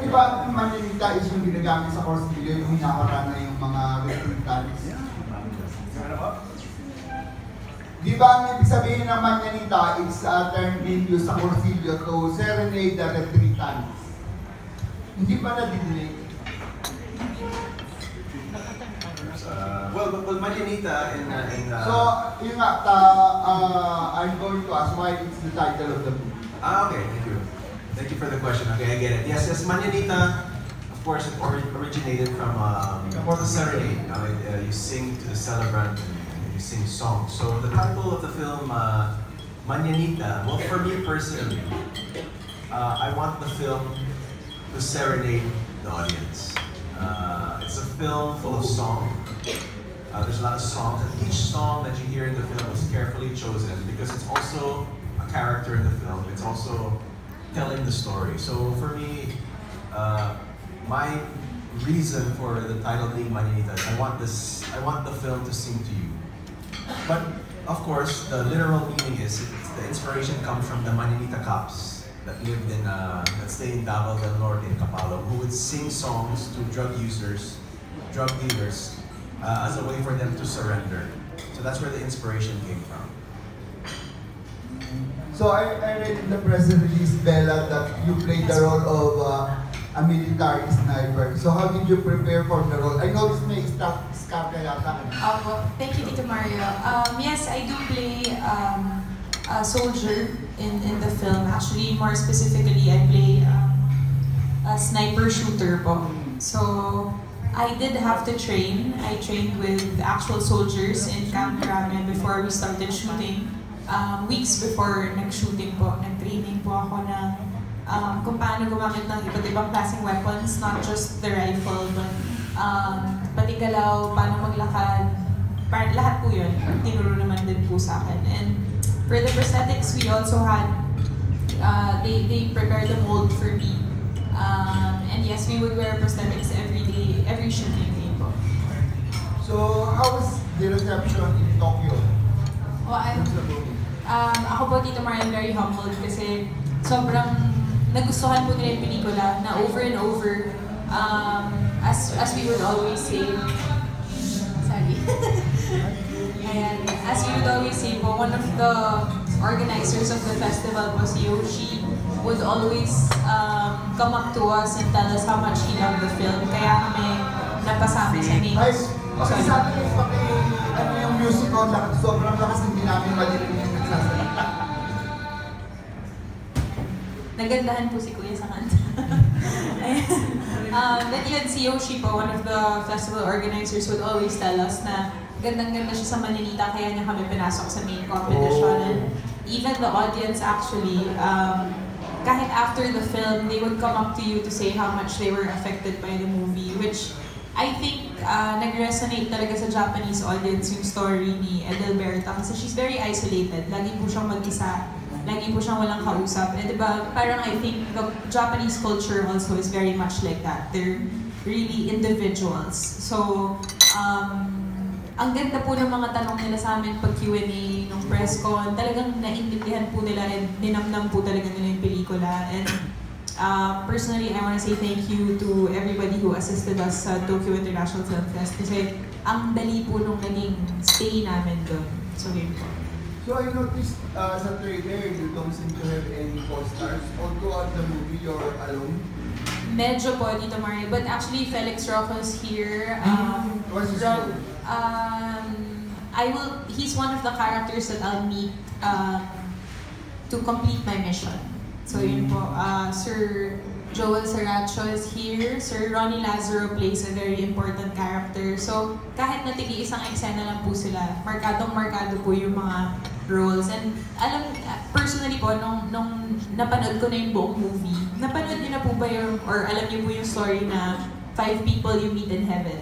di ba Mananita is yung ginagamit sa course video, yung hinaharana yung mga recruitants? Di ba ang ibig sabihin ng Mananita is a term being used sa course video to serenade the retreatants? Hindi ba na-delay? Well, Mananita in So, yun nga, I'm going to ask why it's the title of the movie. Okay, thank you. Thank you for the question. Okay, I get it. Yes, Mananita, of course, it originated from the serenade. You sing to the celebrant and you sing songs. So the title of the film, Mananita, well, for me personally, I want the film to serenade the audience. It's a film full of song. There's a lot of songs, and each song that you hear in the film is carefully chosen because it's also a character in the film. It's also telling the story. So for me, my reason for the title being Mananita is I want the film to sing to you. But of course, the literal meaning is the inspiration comes from the Mananita cops that lived in that stay in Davao del Norte in Kapalong, who would sing songs to drug users, drug dealers, as a way for them to surrender. So that's where the inspiration came from. So I read in the press release, Bela, that you played the role of a military sniper. So how did you prepare for the role? I noticed may scar ka yata. Thank you, Tito Mario. Yes, I do play a soldier in the film. Actually, more specifically, I play a sniper shooter po. So I did have to train. I trained with actual soldiers in Camp Ramen before we started shooting. Weeks before nag-shooting po, nag-training po ako na kung paano gumamit ng iba't ibang klaseng weapons, not just the rifle, but pati galaw, paano maglakad, lahat po yun, tinuro naman din po sa akin. And for the prosthetics, we also had, they prepared the mold for me. And yes, we would wear prosthetics every day, every shooting day po. So how was the reception in Tokyo? Ako po, Tito Mario, I'm very humbled kasi sobrang nagustuhan po nila yung pelikula na over and over. As we would always say, sorry. Ayan, as we would always say po, one of the organizers of the festival po, si Yoshi, would always come up to us and tell us how much he loved the film. Kaya kami napasama sa main. Okay, sabi niyo ano yung music ko, sobrang lakas hindi namin madinig yung nagsasalita. Nagandahan po si Kuya sa kanta. Then yun, si Yoshi po, one of the festival organizers, would always tell us na gandang-ganda siya sa Mananita, kaya niya kami pinasok sa main competition. And even the audience actually, kahit after the film, they would come up to you to say how much they were affected by the movie, which I think nag-resonate talaga sa Japanese audience yung story ni Adalberta kasi she's very isolated. Lagi po siyang mag-isa. Lagi po siyang walang kausap. Eh, diba, parang I think the Japanese culture also is very much like that. They're really individuals. So, ang ganda po ng mga tanong nila sa amin pag Q&A nung press con. Talagang naintindihan po nila and ninamnam po talaga nila yung pelikula. And personally, I want to say thank you to everybody who assisted us sa Tokyo International Film Fest kasi ang dali po nung naging stay namin doon. So, yun po. So I noticed sa trailer, you don't seem to have any co-stars. Although at the movie, you're alone. Medyo po, Tito Mario. But actually, Felix Rojo's here. What's his role? He's one of the characters that I'll meet to complete my mission. So yun po, Sir Joel Saracho is here. Sir Ronnie Lazaro plays a very important character. So kahit natigi isang eksena lang po sila, markadong-markado po yung mga roles. And personally po, nung napanood ko na yung buong movie, napanood niyo na po ba yung, or alam niyo po yung story na 5 people you meet in heaven?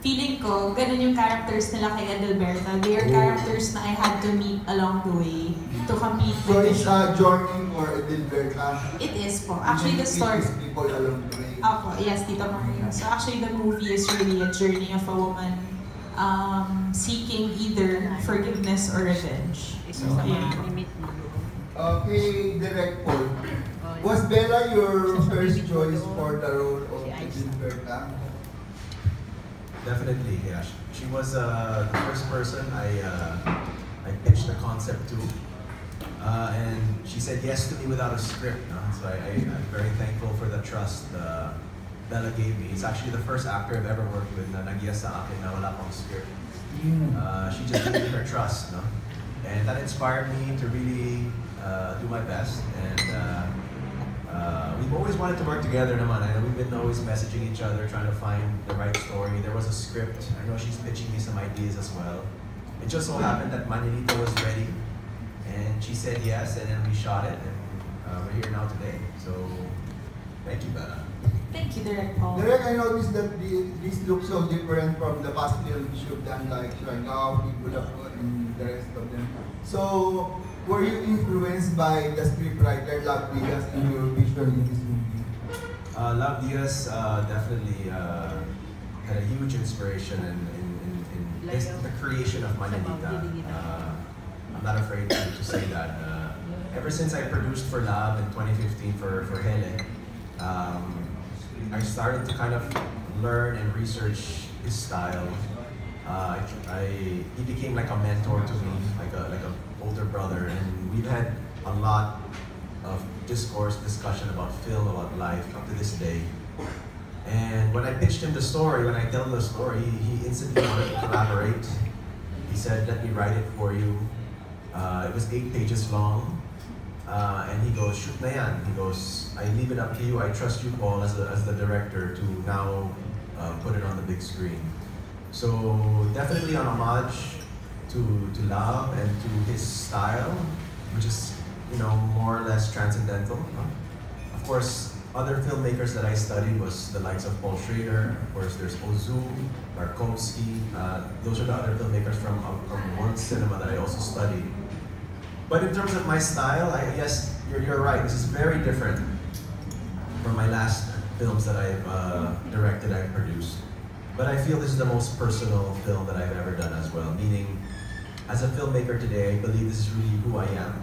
Feeling ko, ganun yung characters nila kay Adalberta. They are characters na I had to meet along the way to complete the mission. So it's journey for Adalberta? It is po. Actually, the story... people along the way? Ako, yes, Tito Mario. So actually, the movie is really a journey of a woman seeking either forgiveness or revenge. So, yeah. Okay, Direct Paul. Was Bela your first choice for the role of Mabenta? Definitely, yeah. She was the first person I pitched the concept to. And she said yes to me without a script. No? So I'm very thankful for the trust Bella gave me. It's actually the first actor I've ever worked with na nag-yes sa akin na wala pang script. She just gave me her trust. No? And that inspired me to really do my best. And we've always wanted to work together naman. I know we've been always messaging each other, trying to find the right story. There was a script. I know she's pitching me some ideas as well. It just so happened that Mananita was ready. And she said yes, and then we shot it, and we're here now today. So, thank you, Bella. Thank you, Direct Paul. Direct, I noticed that this looks so different from the past films you've done, like Siargao, Igulapo, and the rest of them. So, were you influenced by the scriptwriter Love Diaz in your vision in this movie? Love Diaz definitely had a huge inspiration in the creation of Mananita. I'm not afraid to say that. Ever since I produced for Lab in 2015 for Hele, I started to kind of learn and research his style. He became like a mentor to me, like a older brother, and we've had a lot of discussion about film, about life up to this day. And when I pitched him the story, when I tell him the story, he instantly wanted to collaborate. He said, "Let me write it for you." It was 8 pages long, and he goes, "Shoot na yan." He goes, "I leave it up to you. I trust you, Paul, as the director, to now put it on the big screen." So definitely an homage to Love and to his style, which is more or less transcendental. Of course, other filmmakers that I studied was the likes of Paul Schrader. Of course, there's Ozu, Tarkovsky. Those are the other filmmakers from world cinema that I also studied. But in terms of my style, yes, you're right. This is very different from my last films that I've directed, I've produced. But I feel this is the most personal film that I've ever done as well. Meaning, as a filmmaker today, I believe this is really who I am.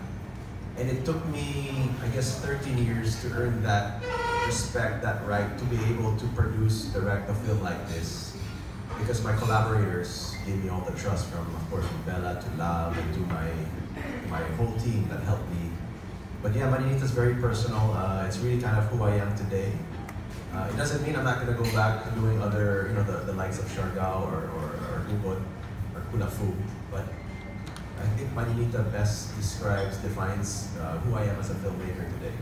And it took me, I guess, 13 years to earn that respect, that right to be able to produce, direct a film like this. Because my collaborators gave me all the trust from, of course, from Bela to Lab and to my whole team that helped me. But yeah, Mananita is very personal. It's really kind of who I am today. It doesn't mean I'm not going to go back to doing other, the likes of Siargao or Ubod or Kulafu. But I think Mananita best defines who I am as a filmmaker today.